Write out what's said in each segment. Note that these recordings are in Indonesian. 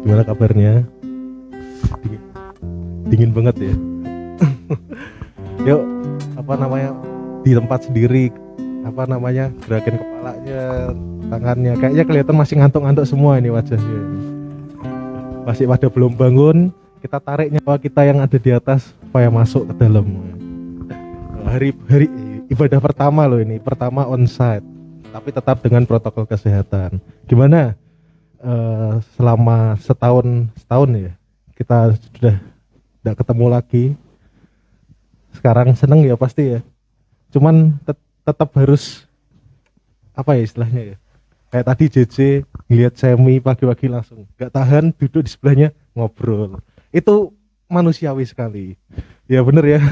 Gimana kabarnya? Dingin, dingin banget ya. Yuk, apa namanya, di tempat sendiri, apa namanya, gerakin kepalanya, tangannya. Kayaknya kelihatan masih ngantuk-ngantuk semua ini wajahnya. Masih pada belum bangun. Kita tarik nyawa kita yang ada di atas supaya masuk ke dalam. Hari ibadah pertama loh ini, pertama onsite, tapi tetap dengan protokol kesehatan. Gimana? Selama setahun ya kita sudah tidak ketemu lagi. Sekarang seneng ya pasti ya, cuman tetap harus apa ya istilahnya ya, kayak tadi JJ ngeliat Semi pagi-pagi langsung gak tahan duduk di sebelahnya ngobrol. Itu manusiawi sekali ya, bener ya.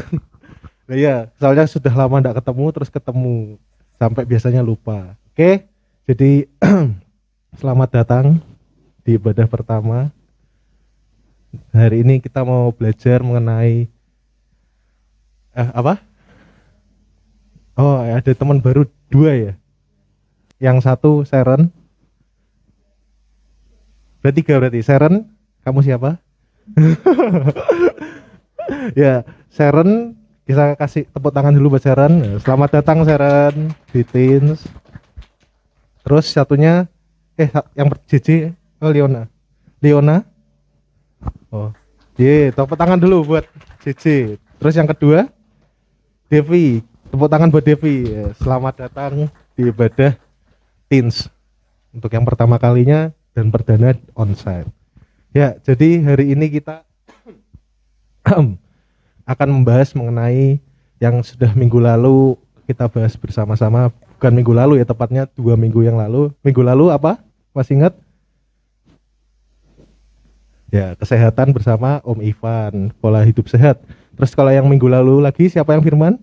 Nah ya, soalnya sudah lama gak ketemu, terus ketemu sampai biasanya lupa. Oke, jadi selamat datang di ibadah pertama. Hari ini kita mau belajar mengenai apa? Oh, ada teman baru 2 ya. Yang satu Sharon. Berarti 3 berarti. Sharon, kamu siapa? Ya, Sharon, kita kasih tepuk tangan dulu buat Sharon. Selamat datang Sharon di Teens. Terus satunya yang JJ, oh Leona. Oh. Tepuk tangan dulu buat JJ. Terus yang kedua Devi, tepuk tangan buat Devi. Selamat datang di ibadah Teens untuk yang pertama kalinya dan perdana onsite. Ya, jadi hari ini kita akan membahas mengenai yang sudah minggu lalu kita bahas bersama-sama. Bukan minggu lalu ya, tepatnya 2 minggu yang lalu. Minggu lalu apa? Masih ingat? Ya, kesehatan bersama Om Ivan, pola hidup sehat. Terus kalau yang minggu lalu lagi siapa yang firman?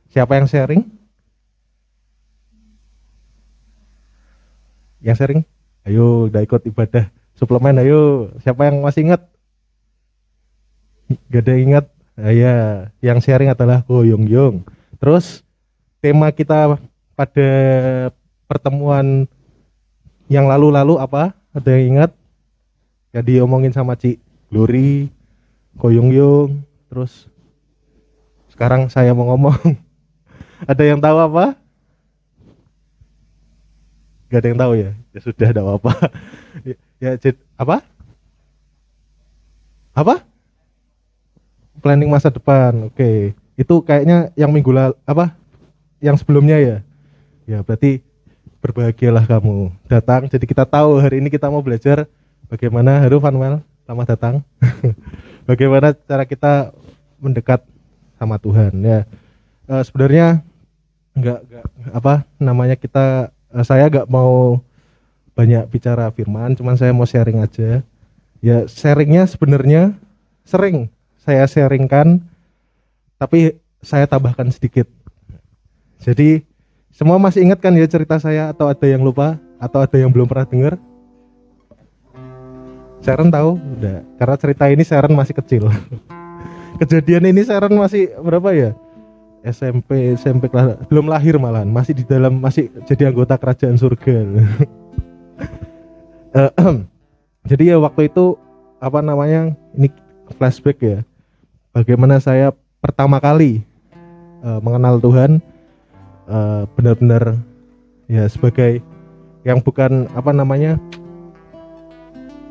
Siapa yang sharing? Yang sharing? Ayo, udah ikut ibadah suplemen, ayo. Siapa yang masih ingat? Gak ada yang ingat? Ya, yang sharing adalah Ko Yong Yong. Terus tema kita pada pertemuan yang lalu-lalu apa? Ada yang ingat? Ya, diomongin sama Ci Glory, Ko Yong Yong. Terus sekarang saya mau ngomong. Ada yang tahu apa? Gak ada yang tahu ya? Ya sudah, ada apa? Ya, apa? Apa? Planning masa depan. Oke. Itu kayaknya yang minggu lalu apa? Yang sebelumnya ya. Ya, berarti berbahagialah kamu datang. Jadi kita tahu hari ini kita mau belajar bagaimana, halo Fanuel, selamat datang. Bagaimana cara kita mendekat sama Tuhan ya. Sebenarnya enggak apa namanya, saya enggak mau banyak bicara firman, cuman saya mau sharing aja. Ya, sharingnya sebenarnya sering saya sharingkan, tapi saya tambahkan sedikit. Jadi semua masih ingat kan ya cerita saya, atau ada yang lupa, atau ada yang belum pernah dengar? Sharon tahu? Udah, karena cerita ini Sharon masih kecil. Kejadian ini Sharon masih berapa ya? SMP belum lahir malahan, masih di dalam, masih jadi anggota kerajaan surga. Jadi ya waktu itu apa namanya, ini flashback ya, bagaimana saya pertama kali mengenal Tuhan benar-benar ya sebagai yang bukan apa namanya,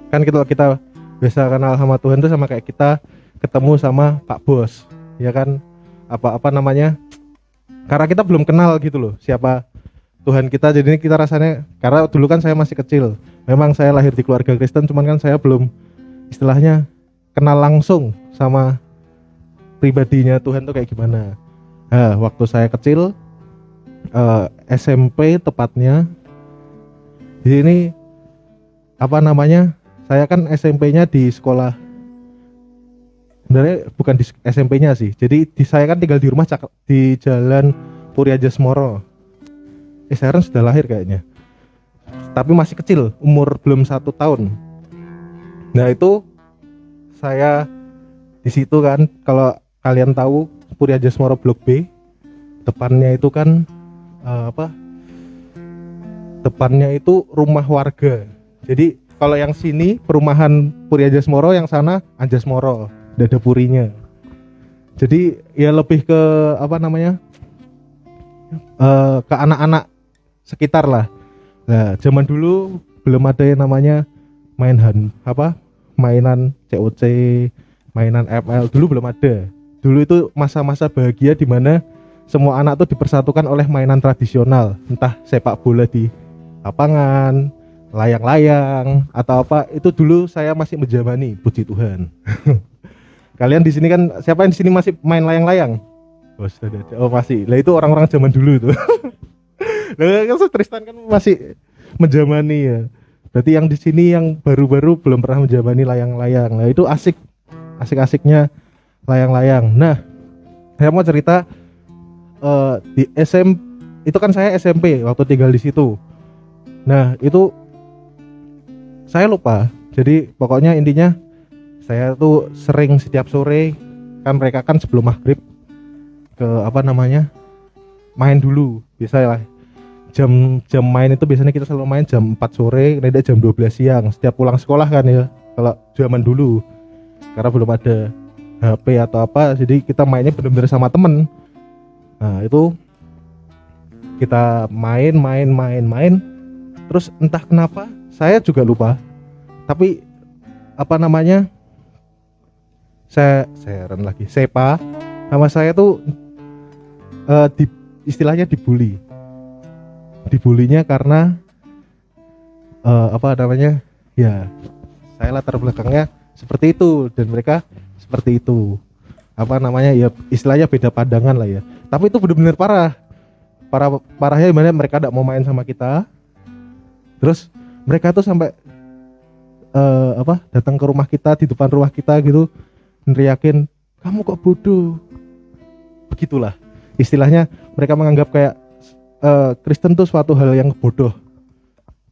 kan kita biasa kenal sama Tuhan itu sama kayak kita ketemu sama Pak Bos ya kan, apa namanya, karena kita belum kenal gitu loh siapa Tuhan kita. Jadi kita rasanya, karena dulu kan saya masih kecil, memang saya lahir di keluarga Kristen, cuman kan saya belum istilahnya kenal langsung sama pribadinya Tuhan tuh kayak gimana. Nah, waktu saya kecil SMP tepatnya, di sini apa namanya, saya kan SMP-nya di sekolah, sebenarnya bukan di SMP-nya sih. Jadi saya kan tinggal di rumah di Jalan Puriajasmoro. Sharon sudah lahir kayaknya, tapi masih kecil, umur belum 1 tahun. Nah itu saya di situ kan, kalau kalian tahu Puriajasmoro Blok B, depannya itu kan depannya itu rumah warga. Jadi Kalau yang sini perumahan Puri Anjasmoro, yang sana Anjasmoro, udah ada purinya. Jadi ya lebih ke apa namanya, ke anak-anak sekitar lah. Nah zaman dulu belum ada yang namanya mainan COC, mainan FL, dulu belum ada. Dulu itu masa-masa bahagia di mana semua anak tuh dipersatukan oleh mainan tradisional, entah sepak bola di lapangan, layang-layang atau apa. Itu dulu saya masih menjamani, puji Tuhan. Kalian di sini kan, siapa yang di sini masih main layang-layang? Oh, sudah ada. Oh, masih. Lah itu orang-orang zaman dulu itu. Lah kan Tristan kan masih menjamani ya. Berarti yang di sini yang baru-baru belum pernah menjamani layang-layang. Nah, itu asik-asiknya layang-layang. Nah, saya mau cerita di itu kan saya SMP waktu tinggal di situ. Nah, itu saya lupa. Jadi pokoknya intinya saya tuh sering setiap sore, kan mereka kan sebelum maghrib ke apa namanya, main dulu. Bisa lah. Jam main itu biasanya kita selalu main jam 4 sore, reda jam 12 siang. Setiap pulang sekolah kan ya. Kalau zaman dulu. Karena belum ada HP atau apa, jadi kita mainnya benar-benar sama temen. Nah itu kita main. Terus entah kenapa saya juga lupa, tapi apa namanya, saya heran lagi, Sepa sama saya tuh istilahnya dibulinya karena apa namanya ya, saya latar belakangnya seperti itu dan mereka seperti itu, apa namanya ya, istilahnya beda pandangan lah ya. Tapi itu benar-benar parahnya gimana, mereka tidak mau main sama kita. Terus mereka tuh sampai datang ke rumah kita, di depan rumah kita gitu, neriakin, kamu kok bodoh, begitulah istilahnya. Mereka menganggap kayak Kristen tuh suatu hal yang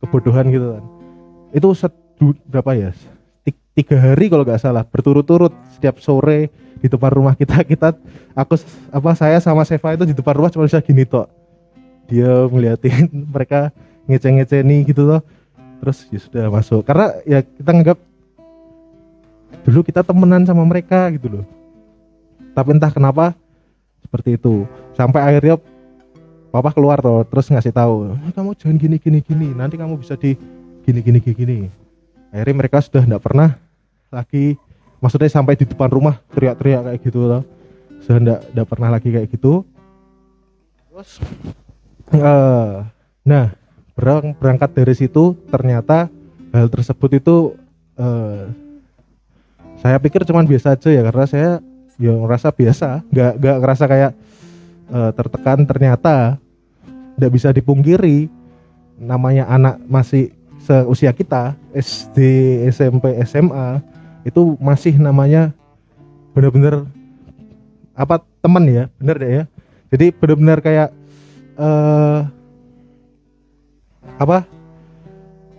kebodohan gitu kan. Itu berapa ya, 3 hari kalau nggak salah berturut-turut setiap sore di depan rumah kita, saya sama Seva itu di depan rumah cuma bisa gini tok, dia ngeliatin mereka ngece-ngeceni gitu loh. Terus ya sudah masuk, karena ya kita nganggap dulu kita temenan sama mereka gitu loh. Tapi entah kenapa seperti itu, sampai akhirnya papa keluar tuh, terus ngasih tahu, kamu jangan gini, nanti kamu bisa di gini. Akhirnya mereka sudah tidak pernah lagi, maksudnya sampai di depan rumah teriak-teriak kayak gitu loh, sudah tidak pernah lagi kayak gitu. Terus nah berangkat dari situ, ternyata hal tersebut itu saya pikir cuman biasa aja ya, karena saya ya ngerasa biasa, nggak ngerasa kayak tertekan. Ternyata tidak bisa dipungkiri, namanya anak masih seusia kita, SD, SMP, SMA, itu masih namanya benar-benar apa, teman ya, bener deh ya. Jadi benar-benar kayak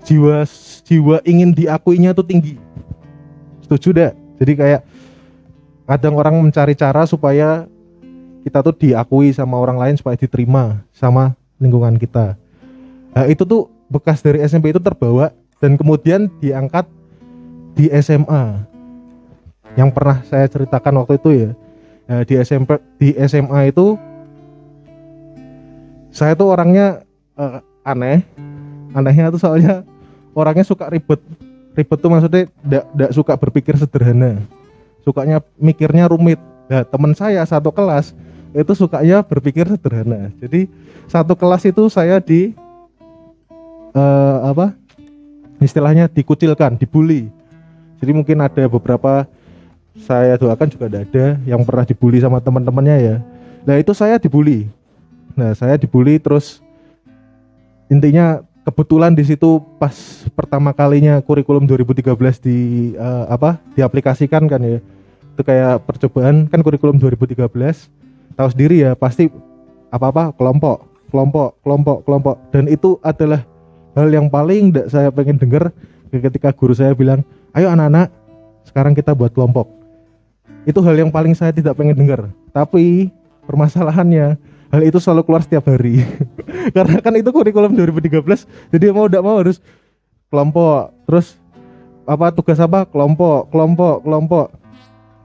jiwa ingin diakuinya tuh tinggi. Setuju dah? Jadi kayak kadang orang mencari cara supaya kita tuh diakui sama orang lain, supaya diterima sama lingkungan kita. Nah, itu tuh bekas dari SMP itu terbawa dan kemudian diangkat di SMA. Yang pernah saya ceritakan waktu itu ya, di SMA itu saya tuh orangnya anehnya tuh soalnya orangnya suka ribet tuh, maksudnya tidak suka berpikir sederhana, sukanya mikirnya rumit. Nah, teman saya satu kelas itu sukanya berpikir sederhana. Jadi satu kelas itu saya istilahnya dikucilkan, dibully. Jadi mungkin ada beberapa, saya doakan juga ada yang pernah dibully sama teman-temannya ya. Nah itu saya dibully. Terus intinya kebetulan di situ pas pertama kalinya kurikulum 2013 diaplikasikan kan ya. Itu kayak percobaan kan, kurikulum 2013 tahu sendiri ya, pasti apa-apa kelompok, dan itu adalah hal yang paling tidak saya pengen dengar ketika guru saya bilang, ayo anak-anak sekarang kita buat kelompok. Itu hal yang paling saya tidak pengen dengar. Tapi permasalahannya, hal itu selalu keluar setiap hari. Karena kan itu kurikulum 2013, jadi mau tidak mau harus kelompok. Terus tugas apa kelompok kelompok kelompok.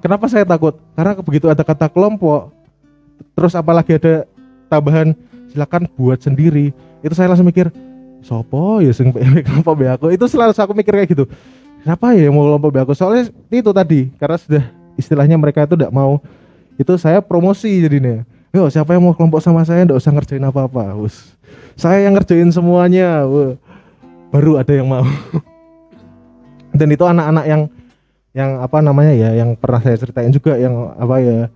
Kenapa saya takut? Karena begitu ada kata kelompok, terus apalagi ada tambahan silakan buat sendiri, itu saya langsung mikir sopo ya sing PW kelompok be aku. Itu selalu aku mikir kayak gitu, kenapa ya mau kelompok be aku, soalnya itu tadi karena sudah istilahnya mereka itu tidak mau, itu saya promosi jadinya. Yo siapa yang mau kelompok sama saya nggak usah ngerjain apa-apa, saya yang ngerjain semuanya. Baru ada yang mau. Dan itu anak-anak yang apa namanya ya, yang pernah saya ceritain juga, yang apa ya,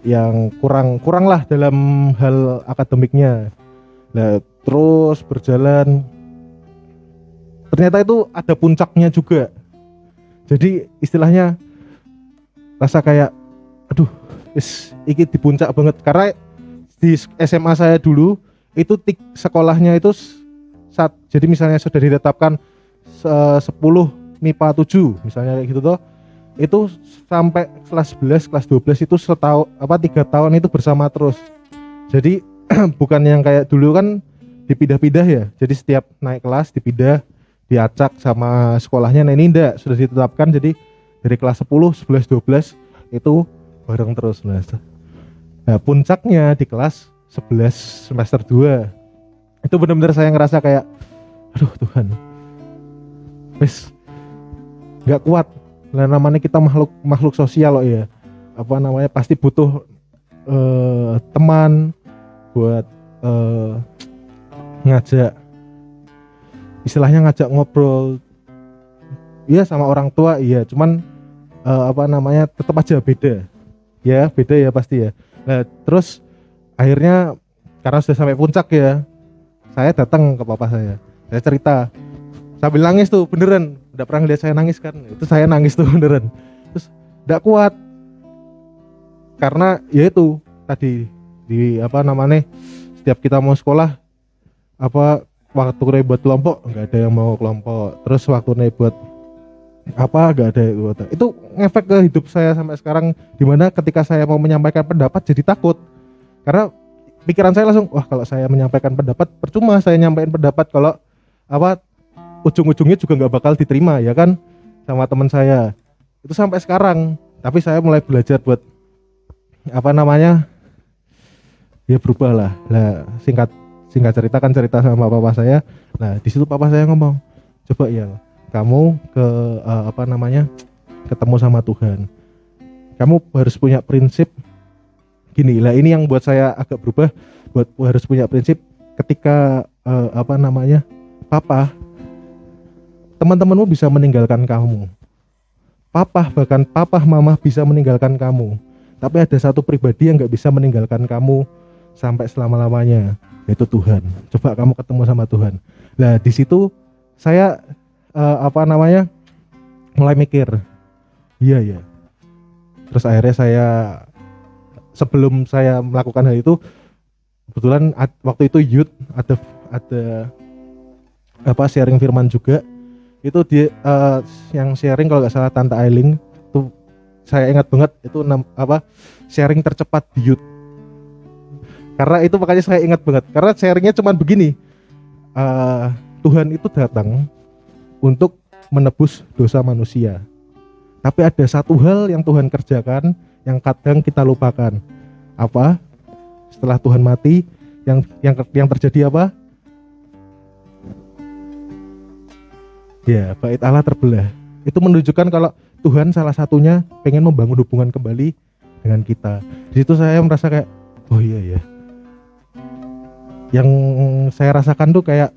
yang kurang lah dalam hal akademiknya. Nah, terus berjalan ternyata itu ada puncaknya juga. Jadi istilahnya rasa kayak aduh, iki di puncak banget, karena di SMA saya dulu itu sekolahnya itu jadi misalnya sudah ditetapkan 10 MIPA 7 misalnya kayak gitu toh, itu sampai kelas 11 kelas 12 itu 3 tahun itu bersama terus. Jadi bukan yang kayak dulu kan dipindah-pindah ya, jadi setiap naik kelas dipindah, diacak sama sekolahnya. Nah ini enggak, sudah ditetapkan, jadi dari kelas 10, 11, 12 itu bareng terus. Nah puncaknya di kelas 11 semester 2 itu benar-benar saya ngerasa kayak aduh Tuhan, wes nggak kuat. Nah namanya kita makhluk sosial loh ya, apa namanya, pasti butuh teman buat ngajak, istilahnya ngajak ngobrol. Iya sama orang tua iya, cuman apa namanya tetap aja beda ya pasti ya. Nah terus akhirnya karena sudah sampai puncak ya, saya datang ke papa saya cerita sambil nangis tuh, beneran udah pernah lihat saya nangis kan, itu saya nangis tuh beneran. Terus gak kuat karena ya itu tadi, di apa namanya, setiap kita mau sekolah apa waktu buat kelompok nggak ada yang mau kelompok, terus waktu buat apa nggak ada itu ngefek ke hidup saya sampai sekarang, dimana ketika saya mau menyampaikan pendapat jadi takut, karena pikiran saya langsung wah kalau saya menyampaikan pendapat percuma saya nyampaikan pendapat kalau apa ujung-ujungnya juga nggak bakal diterima ya kan sama teman saya. Itu sampai sekarang, tapi saya mulai belajar buat apa namanya ya berubah lah. Singkat cerita kan cerita sama papa saya. Nah di situ papa saya ngomong, coba ya kamu ke apa namanya ketemu sama Tuhan, kamu harus punya prinsip gini lah. Ini yang buat saya agak berubah, buat harus punya prinsip ketika apa namanya papa, teman-temanmu bisa meninggalkan kamu, bahkan papa mama bisa meninggalkan kamu, tapi ada satu pribadi yang nggak bisa meninggalkan kamu sampai selama-lamanya, yaitu Tuhan. Coba kamu ketemu sama Tuhan. Nah di situ saya apa namanya mulai mikir iya ya. Terus akhirnya saya, sebelum saya melakukan hal itu, kebetulan waktu itu youth ada apa sharing firman juga. Itu dia yang sharing kalau nggak salah Tante Ailing. Tuh saya ingat banget itu apa sharing tercepat di youth. Karena itu makanya saya ingat banget, karena sharingnya cuman begini, Tuhan itu datang untuk menebus dosa manusia. Tapi ada satu hal yang Tuhan kerjakan yang kadang kita lupakan. Apa? Setelah Tuhan mati, yang terjadi apa? Ya, bait Allah terbelah. Itu menunjukkan kalau Tuhan salah satunya pengen membangun hubungan kembali dengan kita. Di situ saya merasa kayak, oh iya ya. Yang saya rasakan tuh kayak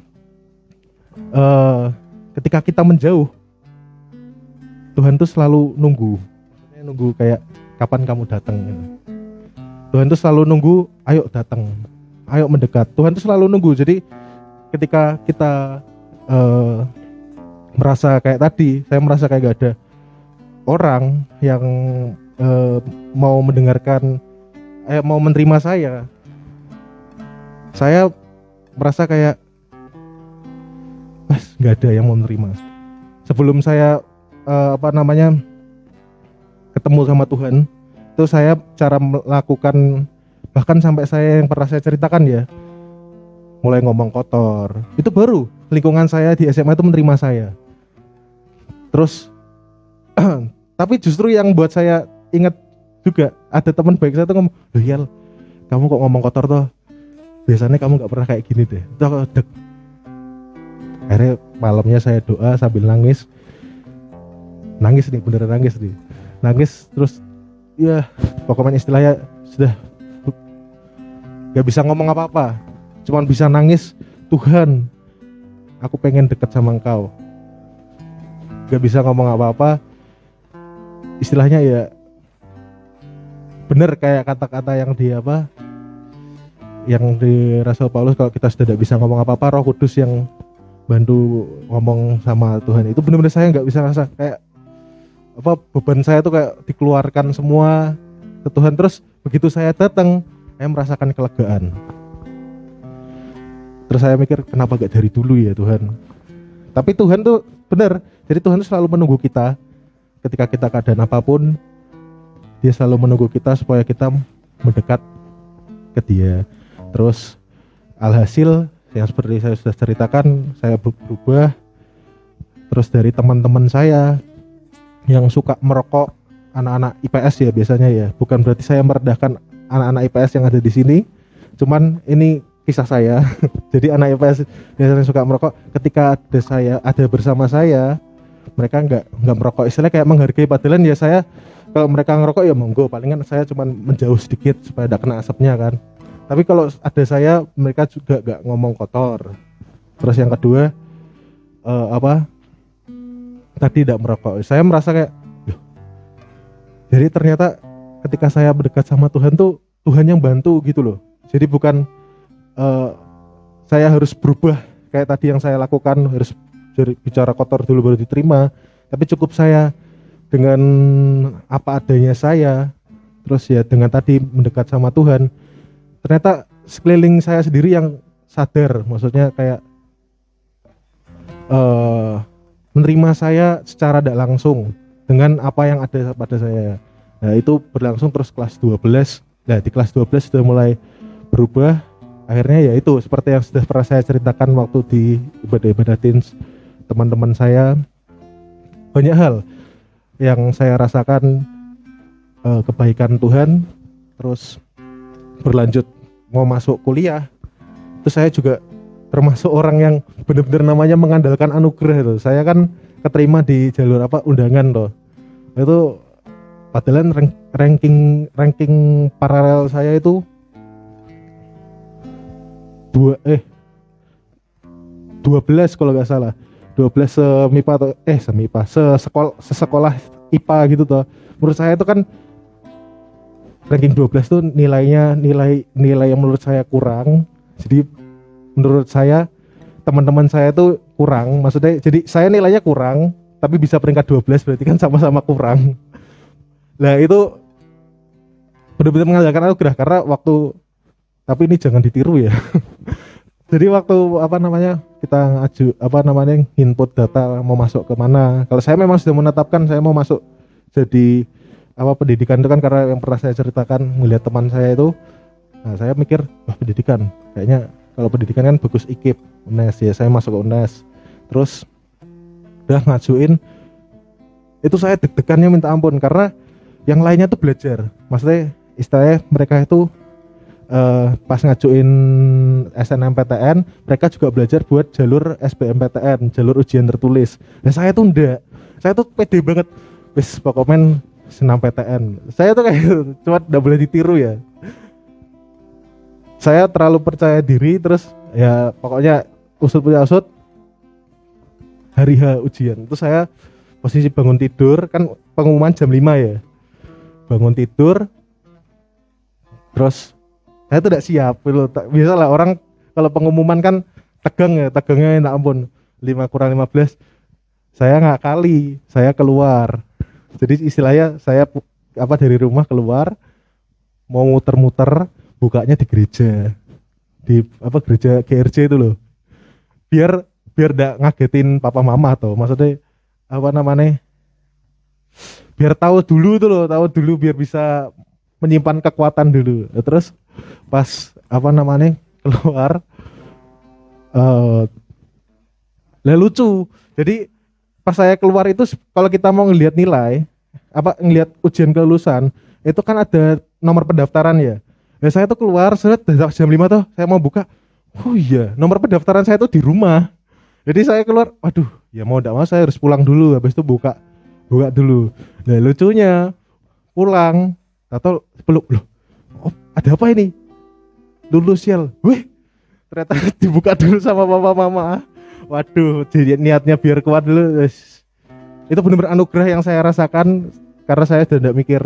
ketika kita menjauh, Tuhan tuh selalu nunggu kayak kapan kamu datang. Tuhan tuh selalu nunggu, ayo datang, ayo mendekat. Tuhan tuh selalu nunggu. Jadi ketika kita merasa kayak tadi, saya merasa kayak gak ada orang yang mau mendengarkan, mau menerima saya merasa kayak mas nggak ada yang mau menerima. Sebelum saya apa namanya ketemu sama Tuhan, itu saya cara melakukan, bahkan sampai saya yang pernah saya ceritakan ya, mulai ngomong kotor, itu baru lingkungan saya di SMA itu menerima saya. Terus tapi justru yang buat saya ingat juga, ada teman baik saya tuh ngomong, "Loh Yal, kamu kok ngomong kotor toh? Biasanya kamu nggak pernah kayak gini deh." Itu aku deg. Akhirnya malamnya saya doa sambil nangis nih, beneran nangis nih. Nangis terus ya pokoknya istilahnya sudah gak bisa ngomong apa-apa, cuman bisa nangis. Tuhan, aku pengen deket sama Engkau. Gak bisa ngomong apa-apa, istilahnya ya bener kayak kata-kata yang di apa, yang di Rasul Paulus, kalau kita sudah tidak bisa ngomong apa-apa, Roh Kudus yang bantu ngomong sama Tuhan. Itu bener-bener saya nggak bisa rasa kayak apa, beban saya tuh kayak dikeluarkan semua ke Tuhan. Terus begitu saya datang, saya merasakan kelegaan. Terus saya mikir, kenapa gak dari dulu ya Tuhan? Tapi Tuhan tuh bener, jadi Tuhan tuh selalu menunggu kita ketika kita keadaan apapun. Dia selalu menunggu kita supaya kita mendekat ke Dia. Terus alhasil yang seperti saya sudah ceritakan, saya berubah. Terus dari teman-teman saya yang suka merokok, anak-anak IPS ya biasanya ya, bukan berarti saya merendahkan anak-anak IPS yang ada di sini, cuman ini kisah saya. Jadi anak IPS biasanya suka merokok, ketika ada bersama saya, mereka nggak merokok, istilahnya kayak menghargai. Padahal ya saya, kalau mereka ngerokok ya monggo, palingan saya cuman menjauh sedikit supaya tidak kena asapnya kan. Tapi kalau ada saya, mereka juga nggak ngomong kotor. Terus yang kedua tadi tidak merokok. Saya merasa kayak, jadi ternyata ketika saya mendekat sama Tuhan tuh, Tuhan yang bantu gitu loh. Jadi bukan saya harus berubah kayak tadi yang saya lakukan, harus bicara kotor dulu baru diterima. Tapi cukup saya dengan apa adanya saya, terus ya dengan tadi mendekat sama Tuhan, ternyata sekeliling saya sendiri yang sadar, maksudnya kayak menerima saya secara tidak langsung dengan apa yang ada pada saya. Nah itu berlangsung terus kelas 12. Nah di kelas 12 sudah mulai berubah. Akhirnya ya itu seperti yang sudah pernah saya ceritakan waktu di ibadah teens teman-teman saya. Banyak hal yang saya rasakan, kebaikan Tuhan. Terus berlanjut mau masuk kuliah, itu saya juga termasuk orang yang benar-benar namanya mengandalkan anugerah itu. Saya kan keterima di jalur undangan toh. Itu padahal ranking paralel saya itu 12 kalau nggak salah. 12 semipa atau sesekolah IPA gitu toh. Menurut saya itu kan ranking 12 tuh nilai yang menurut saya kurang. Jadi menurut saya teman-teman saya tuh kurang, maksudnya jadi saya nilainya kurang tapi bisa peringkat 12, berarti kan sama-sama kurang. Nah itu benar-benar mengandalkan anugerah, karena waktu, tapi ini jangan ditiru ya. Jadi waktu kita input data mau masuk ke mana. Kalau saya memang sudah menetapkan saya mau masuk jadi pendidikan itu kan, karena yang pernah saya ceritakan melihat teman saya itu. Nah saya mikir, pendidikan kayaknya, kalau pendidikan kan bagus IKIP, UNES ya, saya masuk ke UNES. Terus udah ngajuin, itu saya deg-degannya minta ampun, karena yang lainnya tuh belajar, maksudnya istilahnya mereka itu pas ngajuin SNMPTN, mereka juga belajar buat jalur SBMPTN, jalur ujian tertulis. Nah saya tuh enggak, saya tuh pede banget, wis pokoknya senam PTN. Saya tuh kayak cuma enggak boleh ditiru ya. Saya terlalu percaya diri, terus ya pokoknya usut punya usut, hari H ujian itu saya posisi bangun tidur, kan pengumuman jam 5 ya, bangun tidur, terus saya tuh tidak siap. Biasalah orang kalau pengumuman kan tegangnya enggak ampun, 5 kurang 15. Saya nggak kali, saya keluar. Jadi istilahnya saya dari rumah keluar, mau muter-muter, bukanya di gereja, di gereja GRJ itu loh. Biar enggak ngagetin papa mama tuh, maksudnya biar tahu dulu biar bisa menyimpan kekuatan dulu. Terus pas keluar, lucu. Jadi pas saya keluar itu kalau kita mau ngelihat nilai ngelihat ujian kelulusan itu kan ada nomor pendaftaran ya. Nah, saya tuh keluar jam 5 tuh saya mau buka. Oh iya, nomor pendaftaran saya tuh di rumah. Jadi saya keluar, waduh, ya mau enggak mau saya harus pulang dulu habis itu buka dulu. Nah, lucunya pulang atau peluk loh. Oh, ada apa ini? Lulus Yel. Wih, ternyata dibuka dulu sama papa mama. Waduh, jadi niatnya biar kuat dulu. Itu benar-benar anugerah yang saya rasakan karena saya sudah tidak mikir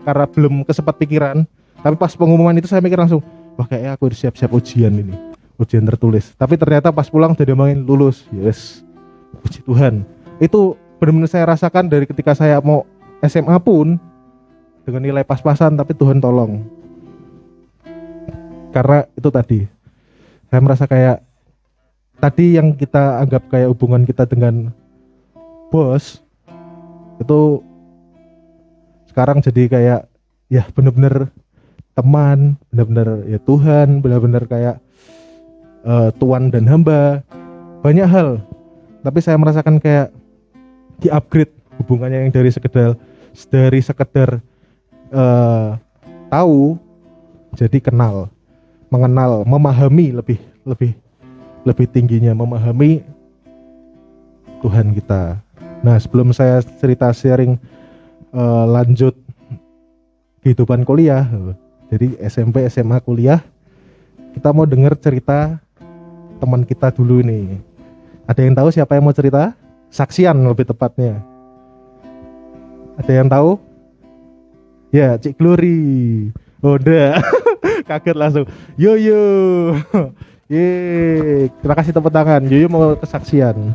karena belum kesempat pikiran. Tapi pas pengumuman itu saya mikir langsung, wah kayaknya aku harus siap-siap ujian ini, ujian tertulis. Tapi ternyata pas pulang udah diomongin lulus. Yes, puji Tuhan. Itu benar-benar saya rasakan dari ketika saya mau SMA pun dengan nilai pas-pasan, tapi Tuhan tolong. Karena itu tadi saya merasa kayak tadi yang kita anggap kayak hubungan kita dengan bos itu sekarang jadi kayak ya benar-benar teman, benar-benar ya Tuhan, benar-benar kayak tuan dan hamba, banyak hal. Tapi saya merasakan kayak di-upgrade hubungannya yang dari sekedar tahu jadi kenal, mengenal, memahami lebih tingginya, memahami Tuhan kita. Nah, sebelum saya cerita sharing lanjut kehidupan kuliah, jadi SMP, SMA, kuliah, kita mau dengar cerita teman kita dulu nih. Ada yang tahu siapa yang mau cerita? Saksian lebih tepatnya. Ada yang tahu? Ya, Cik Glory. Oh, udah. Kaget langsung. Yoyo. Yeay, terima kasih tepuk tangan. Yoyo mau kesaksian.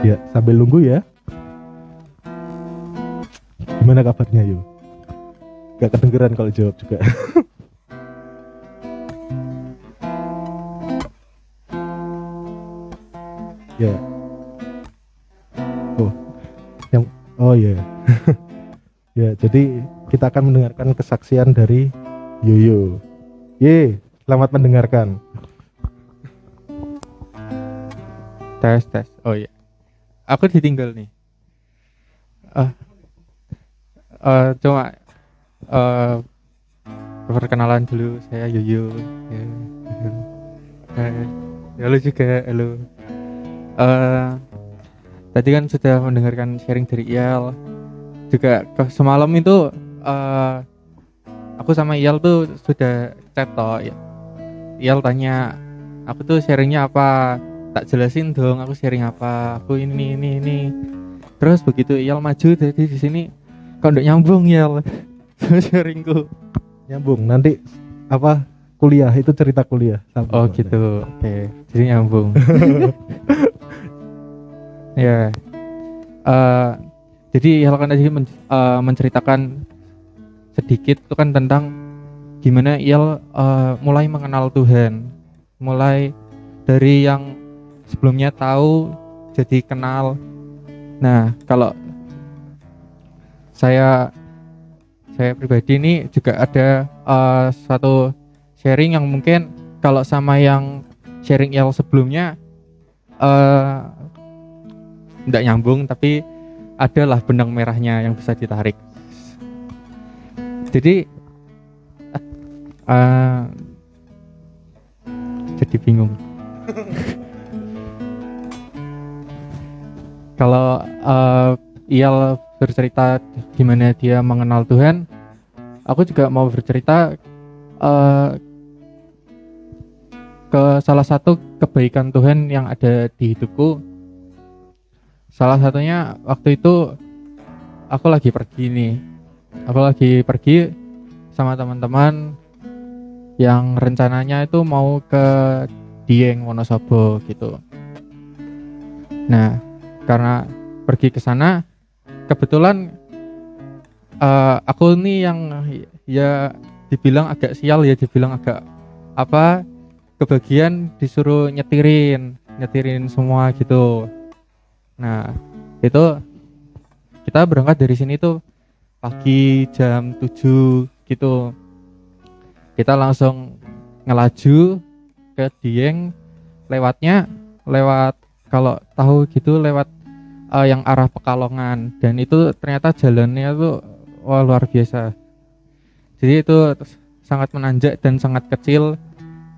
Ya, sambil nunggu ya. Gimana kabarnya Yo? Gak kedengeran kalau jawab juga. Ya. Oh ya. Ya, jadi kita akan mendengarkan kesaksian dari Yoyo. Selamat mendengarkan. Tes. Oh iya. Aku ditinggal nih. Cuma perkenalan dulu, saya Yoyo. Halo juga, halo. Tadi kan sudah mendengarkan sharing dari Iyal. Juga semalam itu aku sama Iyal tuh sudah chat toh. Iyal tanya, aku tuh sharingnya apa? Tak jelasin dong, aku sharing apa? Aku ini. Terus begitu Iyal maju dari di sini, kok nggak nyambung Iyal sharingku. Nyambung nanti kuliah itu cerita kuliah. Oh gitu, oke. Jadi nyambung. Ya. Jadi Iyal kan tadi menceritakan sedikit itu kan tentang gimana Iyal mulai mengenal Tuhan, mulai dari yang sebelumnya tahu jadi kenal. Nah, kalau saya pribadi ini juga ada satu sharing yang mungkin kalau sama yang sharing Iyal sebelumnya tidak nyambung, tapi adalah benang merahnya yang bisa ditarik. Jadi jadi bingung. Kalau Iyal bercerita gimana dia mengenal Tuhan, aku juga mau bercerita ke salah satu kebaikan Tuhan yang ada di hidupku. Salah satunya waktu itu aku lagi pergi sama teman-teman yang rencananya itu mau ke Dieng Wonosobo gitu. Nah, karena pergi ke sana kebetulan aku nih yang ya dibilang agak sial ya, dibilang agak apa kebagian disuruh nyetirin semua gitu. Nah itu kita berangkat dari sini tuh pagi jam 7 gitu, kita langsung ngelaju ke Dieng, lewatnya lewat, kalau tahu gitu lewat yang arah Pekalongan, dan itu ternyata jalannya tuh wah luar biasa. Jadi itu sangat menanjak dan sangat kecil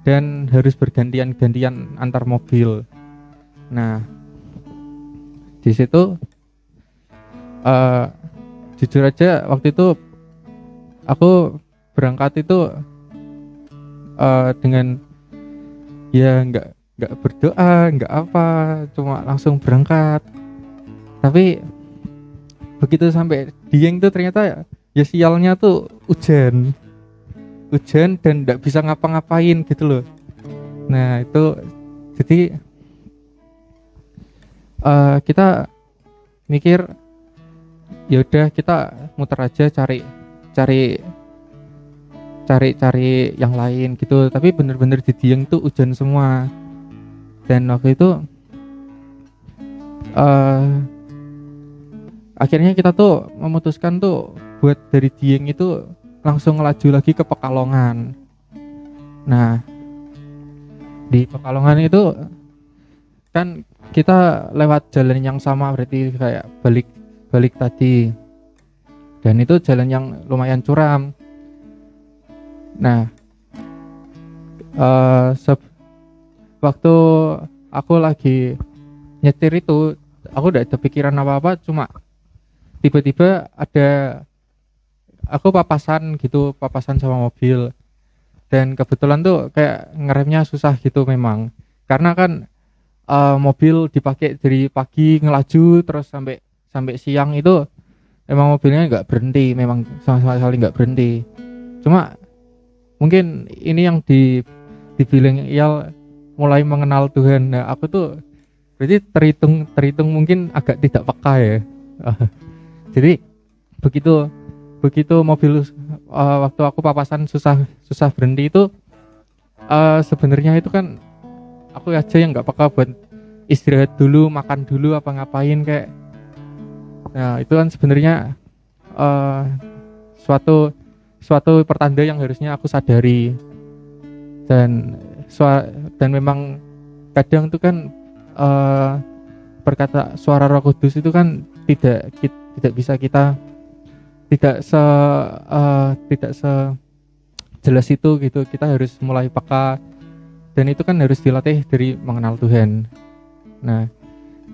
dan harus bergantian-gantian antar mobil. Nah di situ jujur aja waktu itu aku berangkat itu dengan ya nggak berdoa, nggak apa, cuma langsung berangkat. Tapi begitu sampai Dieng tuh ternyata ya sialnya tuh hujan dan nggak bisa ngapa-ngapain gitu loh. Nah itu jadi kita mikir ya udah kita muter aja cari yang lain gitu. Tapi bener-bener di Dieng tuh hujan semua. Dan waktu itu akhirnya kita tuh memutuskan tuh buat dari Dieng itu langsung ngelaju lagi ke Pekalongan. Nah di Pekalongan itu kan kita lewat jalan yang sama, berarti kayak balik tadi, dan itu jalan yang lumayan curam. Nah waktu aku lagi nyetir itu aku udah ada pikiran apa-apa, cuma tiba-tiba aku papasan sama mobil, dan kebetulan tuh kayak ngeremnya susah gitu memang, karena kan mobil dipakai dari pagi ngelaju terus sampai siang itu emang mobilnya nggak berhenti, memang sama sekali nggak berhenti. Cuma mungkin ini yang dibilang Iyal mulai mengenal Tuhan. Nah aku tuh berarti terhitung mungkin agak tidak peka ya. Jadi begitu mobil waktu aku papasan susah berhenti itu, sebenarnya itu kan aku aja yang nggak peka buat istirahat dulu, makan dulu, apa ngapain kayak. Nah itu kan sebenarnya suatu pertanda yang harusnya aku sadari, dan memang kadang tuh kan berkata suara Roh Kudus itu kan tidak bisa kita tidak se jelas itu gitu. Kita harus mulai peka, dan itu kan harus dilatih dari mengenal Tuhan. Nah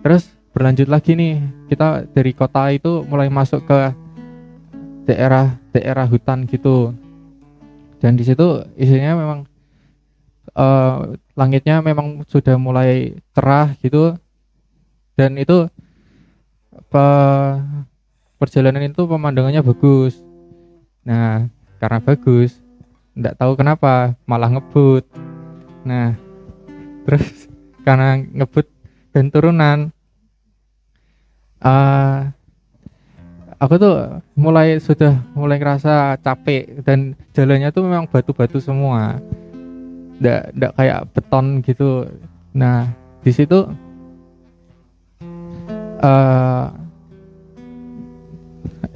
terus berlanjut lagi nih, kita dari kota itu mulai masuk ke daerah hutan gitu, dan di situ isinya memang langitnya memang sudah mulai cerah gitu, dan itu perjalanan itu pemandangannya bagus. Nah karena bagus, nggak tahu kenapa malah ngebut. Nah terus karena ngebut dan turunan, aku tuh sudah mulai ngerasa capek, dan jalannya tuh memang batu-batu semua, nggak kayak beton gitu. Nah di situ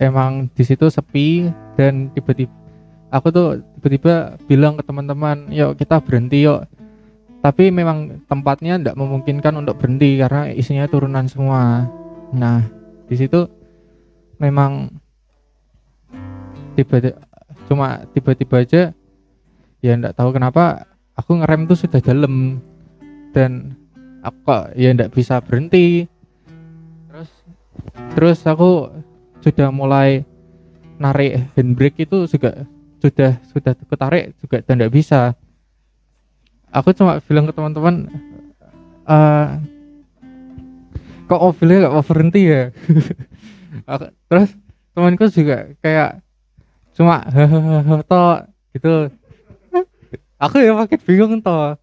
emang di situ sepi, dan aku tuh tiba-tiba bilang ke teman-teman, yuk kita berhenti yuk. Tapi memang tempatnya tidak memungkinkan untuk berhenti karena isinya turunan semua. Nah di situ memang tiba-tiba aja ya nggak tahu kenapa aku ngerem tuh sudah dalam, dan aku kok ya nggak bisa berhenti. Terus aku sudah mulai narik handbrake itu juga sudah ketarik juga dan nggak bisa. Aku cuma bilang ke teman-teman, kok mobilnya nggak mau berhenti ya. Terus temanku juga kayak cuma toh gitu. Aku ya makin bingung toh.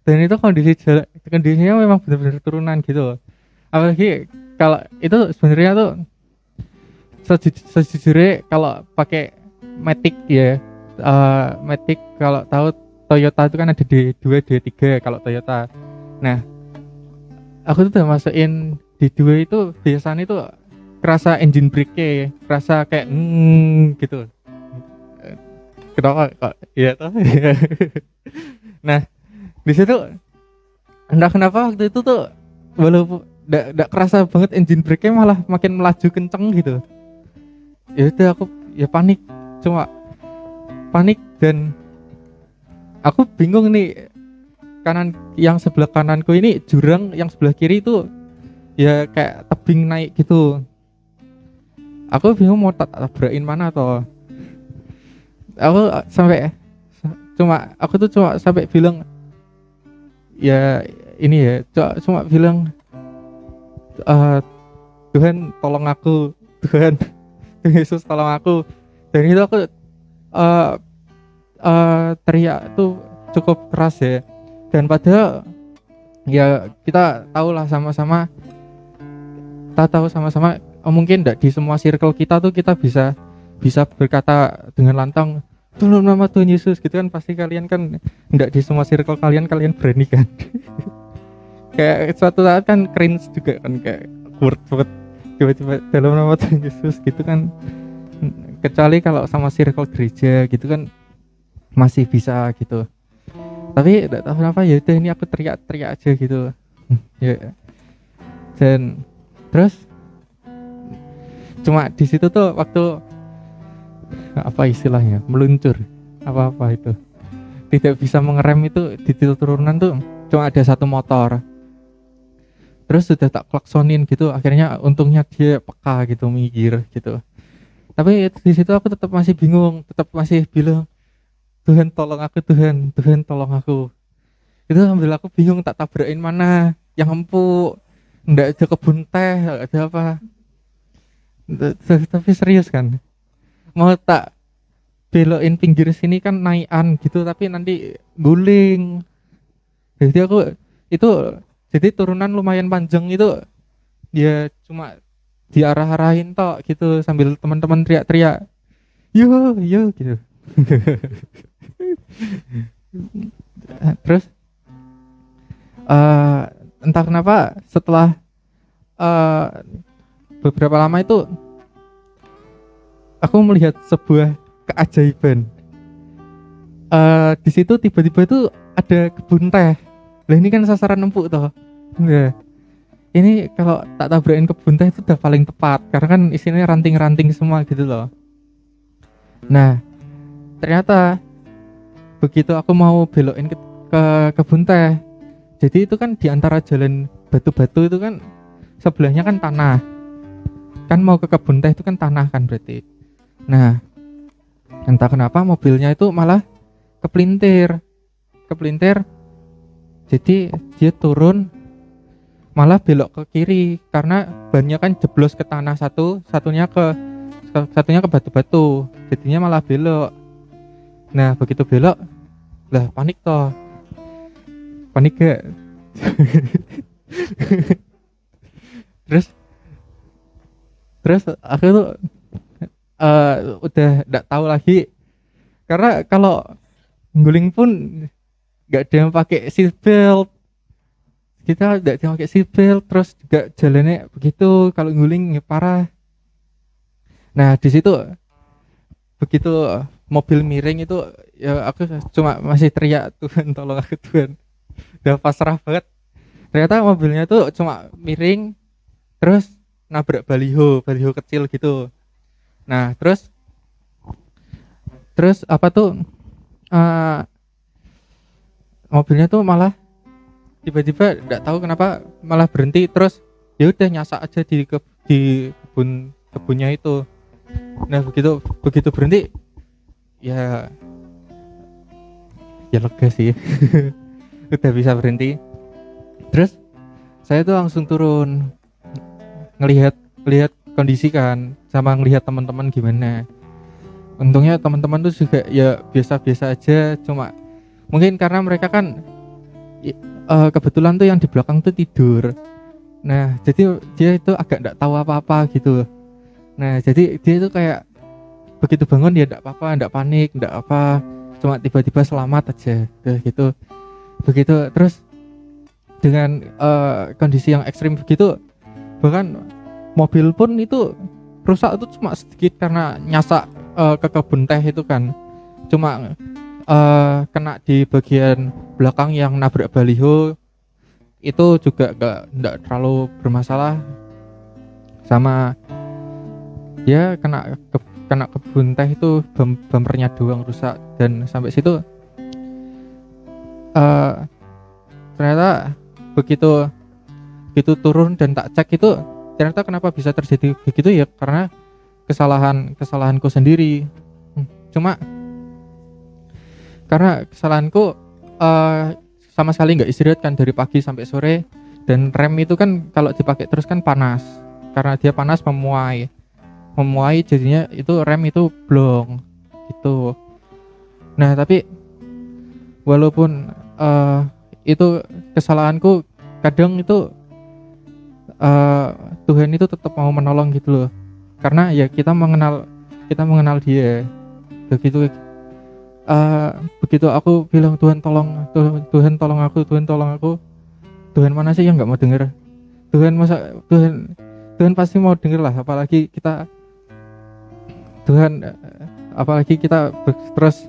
Dan itu kondisinya memang benar-benar turunan gitu. Apalagi kalau itu sebenarnya tuh sejujurnya kalau pakai Matic ya, Matic kalau tahu Toyota itu kan ada D2 D3 kalau Toyota. Nah, aku tuh udah masukin D2 itu biasanya itu kerasa engine brake, kerasa kayak gitu. Kenapa kok? Iya toh. Nah, di situ entah kenapa waktu itu tuh walaupun nggak kerasa banget engine brake-nya, malah makin melaju kenceng gitu. Ya udah aku ya panik, cuma panik dan aku bingung nih, yang sebelah kananku ini jurang, yang sebelah kiri itu ya kayak tebing naik gitu. Aku bingung mau tabrakin mana toh. Aku cuma sampai bilang ya ini ya, cuma bilang Tuhan tolong aku, Tuhan Yesus tolong aku. Dan itu aku teriak tuh cukup keras ya. Dan padahal ya kita tahu sama-sama mungkin enggak di semua circle kita tuh kita bisa berkata dengan lantang dalam nama Tuhan Yesus gitu kan. Pasti kalian kan enggak di semua circle kalian berani kan. Kayak suatu saat kan cringe juga kan, kayak awkward banget tiba-tiba dalam nama Tuhan Yesus gitu kan. Kecuali kalau sama circle gereja gitu kan masih bisa gitu. Tapi enggak tahu kenapa ya udah ini aku teriak-teriak aja gitu. Ya. Dan terus cuma di situ tuh waktu apa istilahnya, meluncur apa itu, tidak bisa mengerem itu di turunan tuh cuma ada satu motor. Terus sudah tak klaksonin gitu, akhirnya untungnya dia peka gitu, minggir gitu. Tapi di situ aku tetap masih bingung, tetap masih bilang Tuhan tolong aku, Tuhan tolong aku. Itu sambil aku bingung tak tabrakin mana yang empuk, ndak ada kebun teh, ndak ada apa. Tapi serius kan, mau tak belokin pinggir sini kan naikan gitu, tapi nanti guling. Jadi aku itu, jadi turunan lumayan panjang itu, dia cuma diarah-arahin tok gitu sambil teman-teman teriak-teriak, yo gitu. Terus entah kenapa setelah beberapa lama itu aku melihat sebuah keajaiban. Di situ tiba-tiba itu ada kebun teh. Lah ini kan sasaran empuk toh. Nah, ini kalau tak tabrakin kebun teh itu udah paling tepat karena kan isinya ranting-ranting semua gitu loh. Nah, ternyata begitu aku mau belokin ke kebun teh, jadi itu kan di antara jalan batu-batu itu kan sebelahnya kan tanah. Kan mau ke kebun teh itu kan tanah kan berarti. Nah, entah kenapa mobilnya itu malah kepelintir. Jadi dia turun malah belok ke kiri karena bannya kan jeblos ke tanah satunya ke batu-batu. Jadinya malah belok. Nah, begitu belok, lah panik toh. Panik gak? Terus aku tuh udah nggak tahu lagi, karena kalau guling pun nggak ada yang pakai seat belt, kita nggak ada yang pakai seat belt, terus juga jalannya begitu, kalau guling ya parah. Nah di situ begitu mobil miring itu ya aku cuma masih teriak Tuhan tolong aku Tuhan, udah pasrah banget. Ternyata mobilnya tuh cuma miring terus nabrak baliho kecil gitu. Nah terus apa tuh mobilnya tuh malah tiba-tiba nggak tahu kenapa malah berhenti, terus ya udah nyasak aja di kebunnya itu. Nah begitu berhenti ya lega sih. Udah bisa berhenti. Terus saya tuh langsung turun ngelihat kondisi kan, sama ngelihat teman-teman gimana. Untungnya teman-teman tuh juga ya biasa-biasa aja, cuma mungkin karena mereka kan kebetulan tuh yang di belakang tuh tidur. Nah jadi dia itu agak nggak tahu apa-apa gitu. Nah jadi dia itu kayak begitu bangun ya nggak apa-apa, nggak panik, nggak apa, cuma tiba-tiba selamat aja gitu. Begitu terus dengan kondisi yang ekstrim begitu, bahkan mobil pun itu rusak itu cuma sedikit karena nyasak ke kebun teh itu kan, cuma kena di bagian belakang yang nabrak baliho, itu juga nggak terlalu bermasalah. Sama ya kena kebun teh itu bumpernya doang rusak, dan sampai situ ternyata begitu turun dan tak cek itu, ternyata kenapa bisa terjadi begitu ya karena kesalahanku sendiri. Cuma karena kesalahanku sama sekali nggak istirahat kan dari pagi sampai sore, dan rem itu kan kalau dipakai terus kan panas, karena dia panas memuai jadinya itu rem itu blong gitu. Nah tapi walaupun itu kesalahanku, kadang itu Tuhan itu tetap mau menolong gitu loh, karena ya kita mengenal dia. Begitu aku bilang Tuhan tolong aku, Tuhan mana sih yang nggak mau denger? Tuhan pasti mau denger lah, apalagi kita terus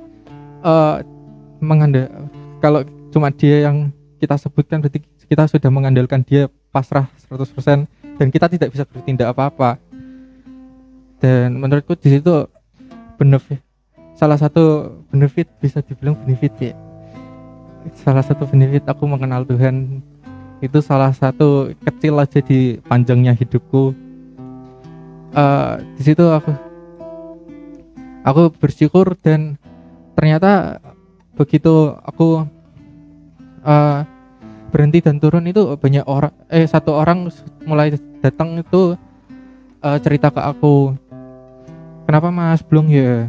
kalau cuma dia yang kita sebutkan, berarti kita sudah mengandalkan dia pasrah 100% dan kita tidak bisa bertindak apa-apa. Dan menurutku di situ salah satu benefit, bisa dibilang benefit ya, salah satu benefit aku mengenal Tuhan itu, salah satu kecil aja di panjangnya hidupku. Di situ aku bersyukur, dan ternyata begitu aku berhenti dan turun itu banyak orang, satu orang mulai datang itu cerita ke aku, kenapa Mas belum ya?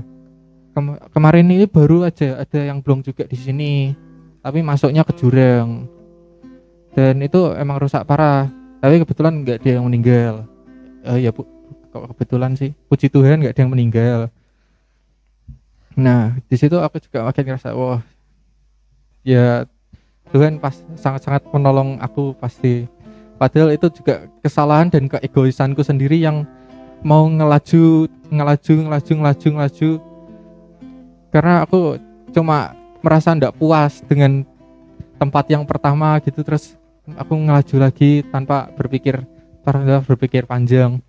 Kemarin ini baru aja ada yang belum juga di sini, tapi masuknya ke jurang dan itu emang rusak parah. Tapi kebetulan nggak ada yang meninggal. Ya bu, kebetulan sih, puji Tuhan nggak ada yang meninggal. Nah di situ aku juga makin ngerasa, wah ya Tuhan sangat-sangat menolong aku pasti. Padahal itu juga kesalahan dan keegoisanku sendiri yang mau ngelaju, karena aku cuma merasa ndak puas dengan tempat yang pertama gitu, terus aku ngelaju lagi tanpa berpikir panjang.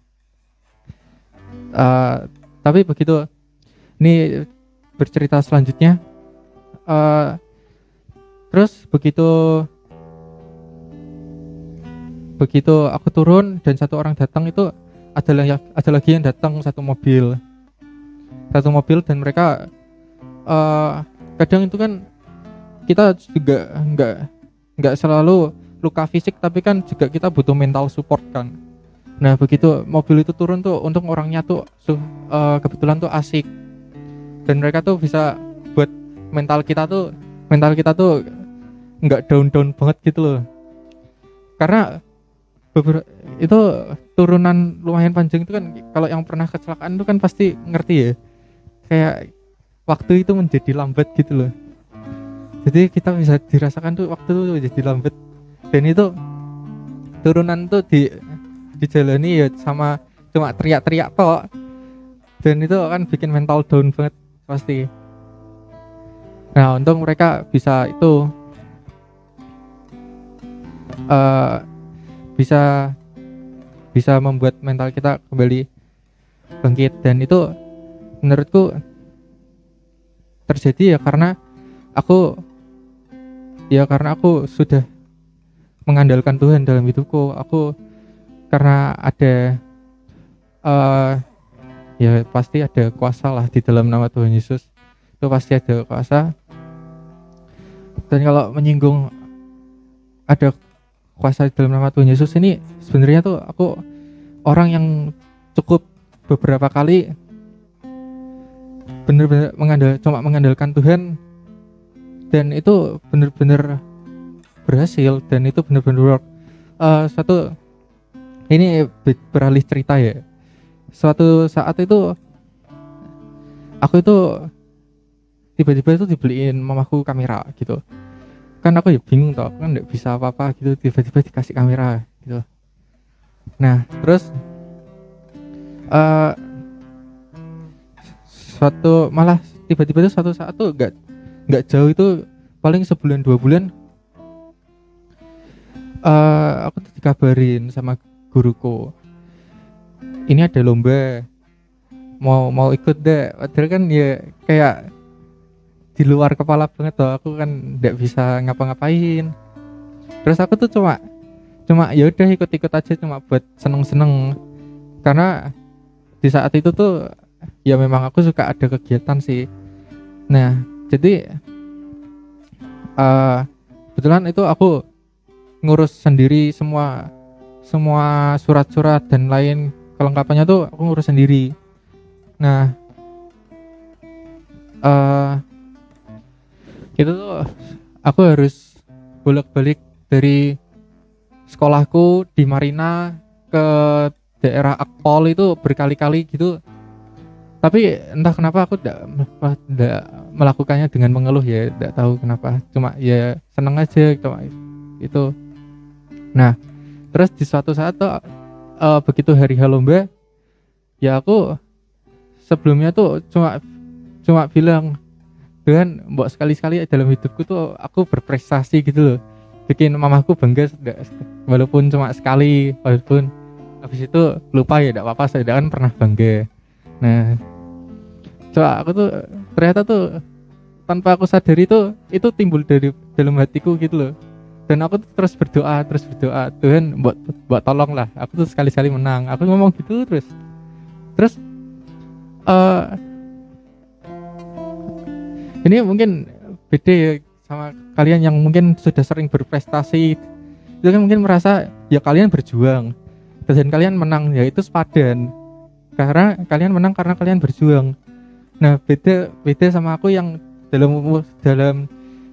Tapi begitu ini bercerita selanjutnya, terus begitu aku turun dan satu orang datang, itu ada lagi yang datang satu mobil, dan mereka kadang itu kan kita juga nggak selalu luka fisik, tapi kan juga kita butuh mental support kan. Nah begitu mobil itu turun tuh, untung orangnya tuh kebetulan tuh asik, dan mereka tuh bisa buat mental kita tuh nggak down banget gitu loh, karena itu turunan lumayan panjang itu kan. Kalau yang pernah kecelakaan itu kan pasti ngerti ya, kayak waktu itu menjadi lambat gitu loh. Jadi kita bisa dirasakan tuh waktu itu jadi lambat, dan itu turunan tuh dijalani ya sama cuma teriak-teriak toh, dan itu kan bikin mental down banget pasti. Nah untung mereka bisa itu bisa membuat mental kita kembali bangkit, dan itu menurutku terjadi ya karena aku sudah mengandalkan Tuhan dalam hidupku. Aku karena ada ya pasti ada kuasa lah di dalam nama Tuhan Yesus, itu pasti ada kuasa. Dan kalau menyinggung ada kuasa di dalam nama Tuhan Yesus ini, sebenarnya tuh aku orang yang cukup beberapa kali benar-benar cuma mengandalkan Tuhan, dan itu benar-benar berhasil, dan itu benar-benar ini beralih cerita ya. Suatu saat itu aku itu tiba-tiba itu dibeliin mamaku kamera gitu. Kan aku ya bingung toh, aku kan nggak bisa apa-apa gitu, tiba-tiba dikasih kamera gitu. Nah terus eh suatu malah tiba-tiba itu suatu saat tuh nggak jauh itu, paling sebulan 2 bulan, aku tuh dikabarin sama guruku, ini ada lomba, mau ikut deh. Padahal kan ya kayak di luar kepala banget tuh, aku kan nggak bisa ngapa-ngapain. Terus aku tuh cuma cuma ya udah ikut-ikut aja, cuma buat seneng-seneng, karena di saat itu tuh ya memang aku suka ada kegiatan sih. Nah jadi eh kebetulan itu aku ngurus sendiri semua semua surat-surat dan lain kelengkapannya tuh aku ngurus sendiri. Nah eh itu tuh aku harus bolak-balik dari sekolahku di Marina ke daerah Akpol itu berkali-kali gitu. Tapi entah kenapa aku tidak melakukannya dengan mengeluh, ya tidak tahu kenapa, cuma ya seneng aja cuma itu. Nah terus di suatu saat tuh begitu hari lomba, ya aku sebelumnya tuh cuma cuma bilang, Tuhan mbok sekali-sekali dalam hidupku tuh aku berprestasi gitu loh, bikin mamaku bangga, walaupun cuma sekali, walaupun habis itu lupa ya tidak apa-apa, saya kan pernah bangga. Nah coba aku tuh ternyata tuh tanpa aku sadari tuh itu timbul dari dalam hatiku gitu loh. Dan aku tuh terus berdoa, Tuhan buat tolong lah, aku tuh sekali-sekali menang, aku ngomong gitu terus eh ini mungkin beda ya sama kalian yang mungkin sudah sering berprestasi. Itu kan mungkin merasa ya kalian berjuang dan kalian menang, ya itu sepadan, karena kalian menang karena kalian berjuang. Nah beda sama aku yang dalam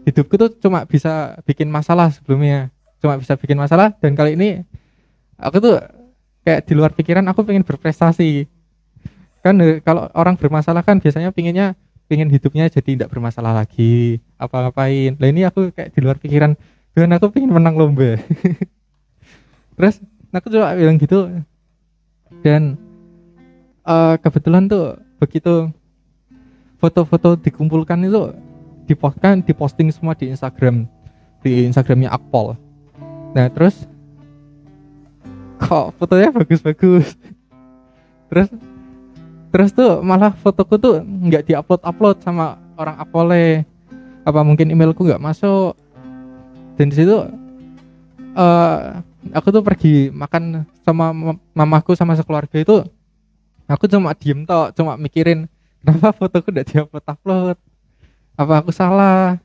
hidupku tuh cuma bisa bikin masalah sebelumnya, cuma bisa bikin masalah, dan kali ini aku tuh kayak di luar pikiran, aku pengen berprestasi. Kan kalau orang bermasalah kan biasanya pengen hidupnya jadi tidak bermasalah lagi, apa-apain. Lah ini aku kayak di luar pikiran, dan aku pengen menang lomba. Terus aku coba bilang gitu, dan kebetulan tuh begitu foto-foto dikumpulkan itu diposting semua di Instagramnya Akpol. Nah terus kok fotonya bagus-bagus, terus tuh malah fotoku tuh nggak diupload sama orang Akpolnya, apa mungkin emailku nggak masuk. Dan di situ aku tuh pergi makan sama mamaku sama sekeluarga itu, aku cuma diem tok, cuma mikirin kenapa fotoku udah diupload, apa aku salah.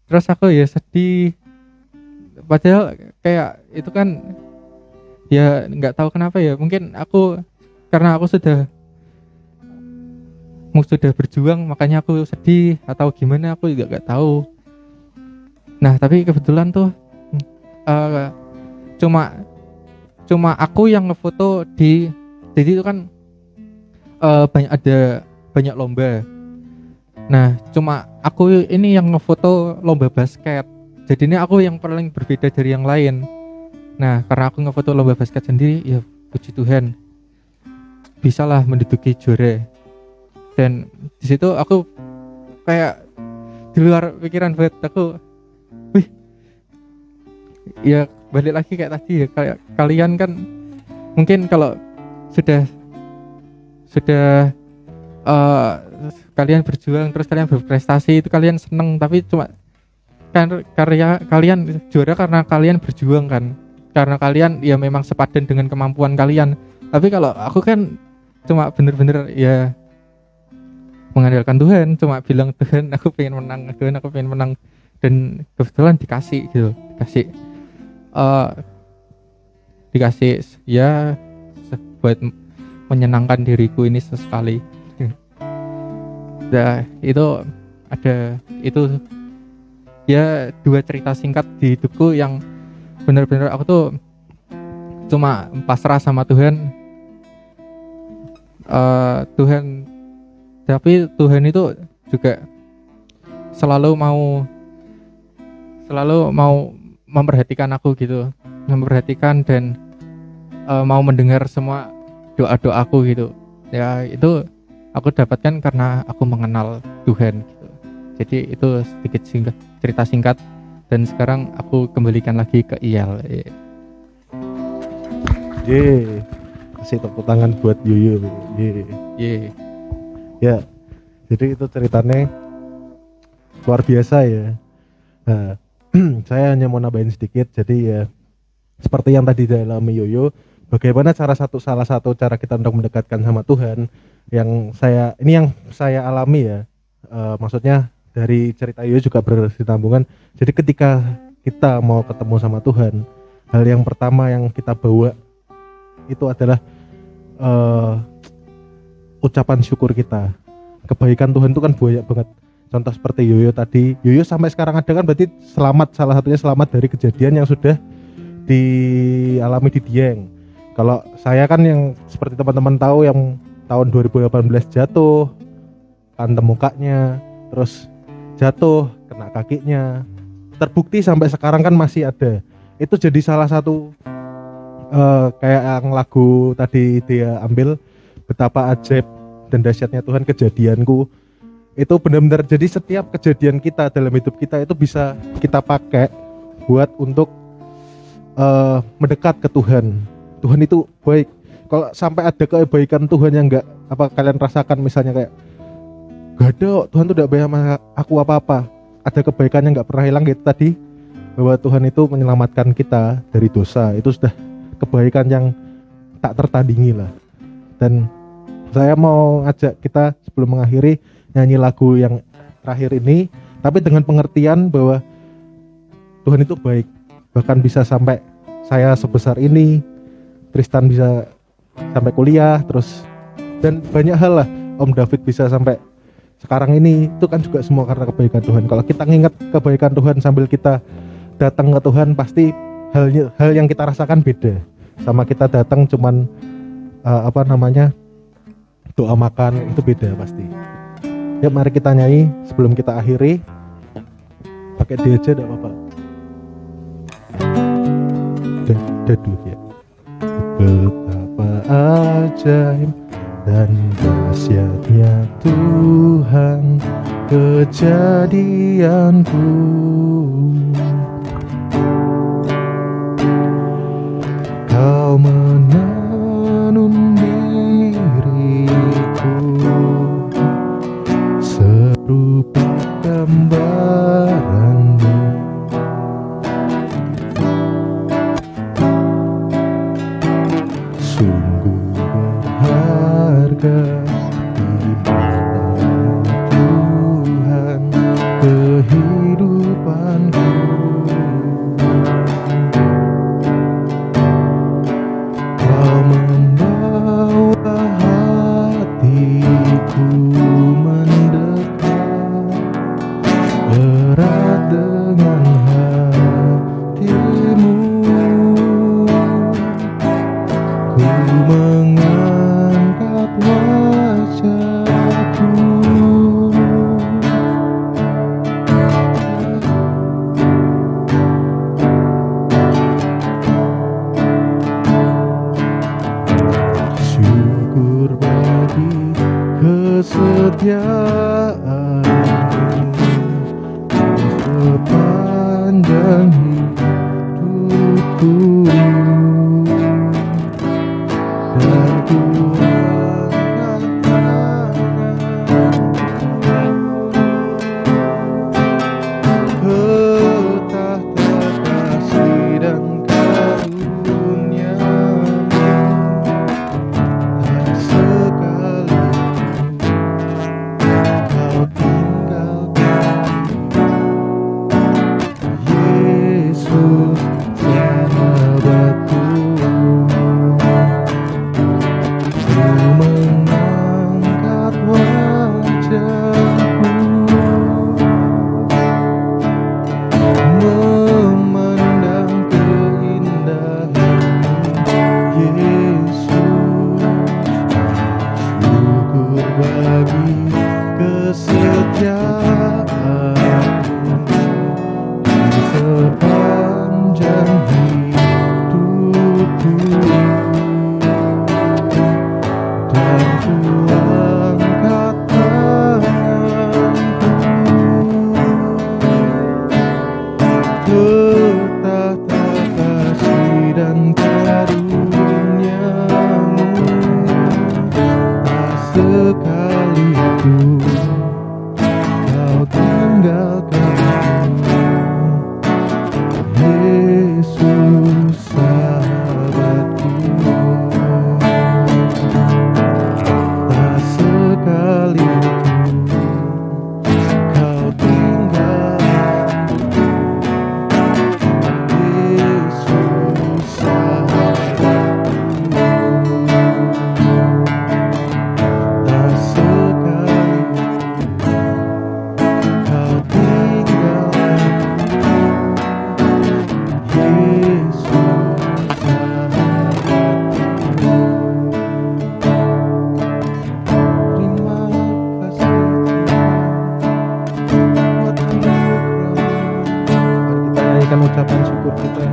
Terus aku ya sedih, padahal kayak itu kan ya nggak tahu kenapa ya, mungkin aku karena aku sudah berjuang makanya aku sedih, atau gimana aku juga nggak tahu. Nah tapi kebetulan tuh cuma aku yang ngefoto jadi itu kan banyak lomba. Nah cuma aku ini yang ngefoto lomba basket, jadi ini aku yang paling berbeda dari yang lain. Nah karena aku ngefoto lomba basket sendiri, ya puji Tuhan bisalah menduduki juara. Dan di situ aku kayak di luar pikiran banget, aku wih, ya balik lagi kayak tadi ya, kayak kalian kan mungkin kalau sudah kalian berjuang terus kalian berprestasi itu kalian seneng, tapi cuma kan karya kalian juara karena kalian berjuang kan, karena kalian ya memang sepadan dengan kemampuan kalian. Tapi kalau aku kan cuma bener-bener ya mengandalkan Tuhan, cuma bilang Tuhan aku pengen menang, Tuhan aku pengen menang, dan kebetulan dikasih gitu, dikasih ya buat menyenangkan diriku ini sesekali. Nah itu ada itu ya 2 cerita singkat di hidupku yang benar-benar aku tuh cuma pasrah sama Tuhan. Tuhan, tapi Tuhan itu juga selalu mau memperhatikan aku gitu, memperhatikan dan mau mendengar semua doa-doaku gitu. Ya itu aku dapatkan karena aku mengenal Tuhan gitu. Jadi itu sedikit cerita singkat, dan sekarang aku kembalikan lagi ke Iyal. Ye, kasih tepuk tangan buat Yoyo. Ye. Ya, jadi itu ceritanya luar biasa ya. Nah, saya hanya mau nambahin sedikit. Jadi ya seperti yang tadi dialami Yoyo, bagaimana salah satu cara kita untuk mendekatkan sama Tuhan yang saya alami ya. Maksudnya dari cerita Yoyo juga berkesinambungan. Jadi ketika kita mau ketemu sama Tuhan, hal yang pertama yang kita bawa itu adalah ucapan syukur kita. Kebaikan Tuhan itu kan banyak banget. Contoh seperti Yoyo tadi, Yoyo sampai sekarang ada kan berarti salah satunya selamat dari kejadian yang sudah dialami di Dieng. Kalau saya kan yang seperti teman-teman tahu yang tahun 2018 jatuh, kantem mukanya, terus jatuh, kena kakinya, terbukti sampai sekarang kan masih ada. Itu jadi salah satu kayak yang lagu tadi dia ambil, betapa ajaib dan dahsyatnya Tuhan kejadianku. Itu benar-benar jadi setiap kejadian kita dalam hidup kita itu bisa kita pakai buat untuk mendekat ke Tuhan. Tuhan itu baik. Kalau sampai ada kebaikan Tuhan yang enggak kalian rasakan, misalnya kayak gak ada, Tuhan tuh tidak bayar sama aku apa-apa, ada kebaikan yang enggak pernah hilang gitu tadi, bahwa Tuhan itu menyelamatkan kita dari dosa, itu sudah kebaikan yang tak tertandingi lah. Dan saya mau ngajak kita sebelum mengakhiri nyanyi lagu yang terakhir ini, tapi dengan pengertian bahwa Tuhan itu baik. Bahkan bisa sampai saya sebesar ini, Tristan bisa sampai kuliah, terus dan banyak hal lah, Om David bisa sampai sekarang ini, itu kan juga semua karena kebaikan Tuhan. Kalau kita nginget kebaikan Tuhan sambil kita datang ke Tuhan, pasti hal yang kita rasakan beda sama kita datang cuman doa makan, itu beda pasti. Ya mari kita nyanyi sebelum kita akhiri, pakai dia aja enggak apa-apa. Daduh ya. Betapa ajaib dan dahsyatnya Tuhan kejadianku. Kau menenun diriku serupa gambaranmu. Sungguh berharga di mata Tuhan kehidupanku. Kau membawa hatiku mendekat erat dengan hatimu. Ku mengangkat wajahku, syukur bagi kesetiaanmu sepanjang hidupku. Dan ku angkat ke tahta kasih dan karunia-Mu, tak sekalipun sepanjang hidupku, dan ku angkat tanganku ke tahta kasih dan karuniamu. Tak sekalipun kau tinggalkanku, Yesus sahabatku. Tak sekalipun kau tinggalkanku, Yesus sahabatku. Tak sekalipun kau tinggalkanku, Yesus sahabatku. Terima kasih Tuhan buat anugerah-Mu. Mari kita nyanyikan ucapan syukur kita.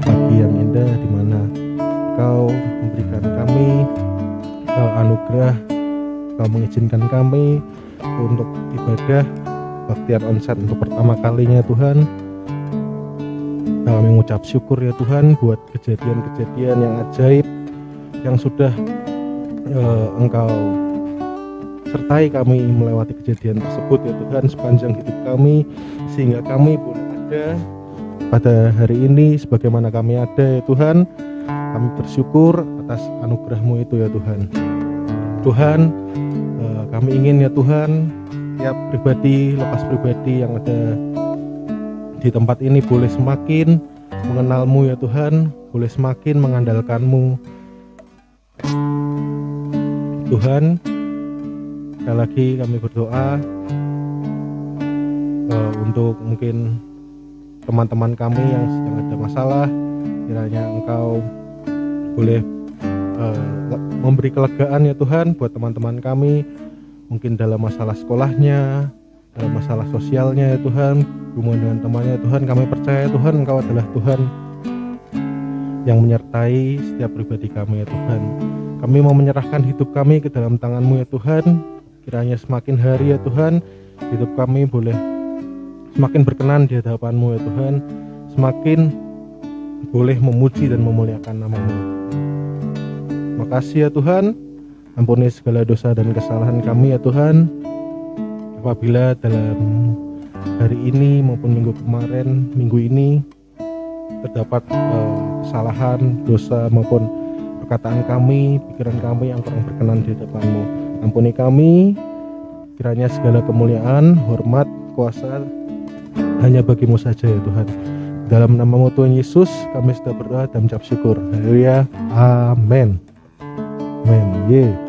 Kami memuji di mana Kau memberikan kami anugerah, Kau mengizinkan kami untuk ibadah baktian onsite untuk pertama kalinya Tuhan. Kami mengucap syukur ya Tuhan buat kejadian-kejadian yang ajaib yang sudah Engkau sertai kami melewati kejadian tersebut ya Tuhan sepanjang hidup kami, sehingga kami boleh ada pada hari ini sebagaimana kami ada ya Tuhan. Kami bersyukur atas anugerah-Mu itu ya Tuhan. Tuhan, kami ingin ya Tuhan tiap pribadi, lepas pribadi yang ada di tempat ini boleh semakin mengenal-Mu ya Tuhan, boleh semakin mengandalkan-Mu Tuhan. Sekali lagi kami berdoa untuk mungkin teman-teman kami yang sedang ada masalah, kiranya Engkau boleh memberi kelegaan ya Tuhan buat teman-teman kami, mungkin dalam masalah sekolahnya, dalam masalah sosialnya ya Tuhan, hubungan dengan temannya ya Tuhan. Kami percaya Tuhan Engkau adalah Tuhan yang menyertai setiap pribadi kami ya Tuhan. Kami mau menyerahkan hidup kami ke dalam tangan-Mu ya Tuhan. Kiranya semakin hari ya Tuhan, hidup kami boleh semakin berkenan di hadapan-Mu ya Tuhan, semakin boleh memuji dan memuliakan nama-Mu. Makasih ya Tuhan, ampuni segala dosa dan kesalahan kami ya Tuhan. Apabila dalam hari ini maupun minggu ini terdapat kesalahan, dosa maupun perkataan kami, pikiran kami yang kurang berkenan di hadapan-Mu, ampuni kami. Kiranya segala kemuliaan, hormat, kuasa hanya bagi-Mu saja ya Tuhan. Dalam nama-Mu Tuhan Yesus kami sudah berdoa dan mengucap syukur. Haleluya. Amin. Amin.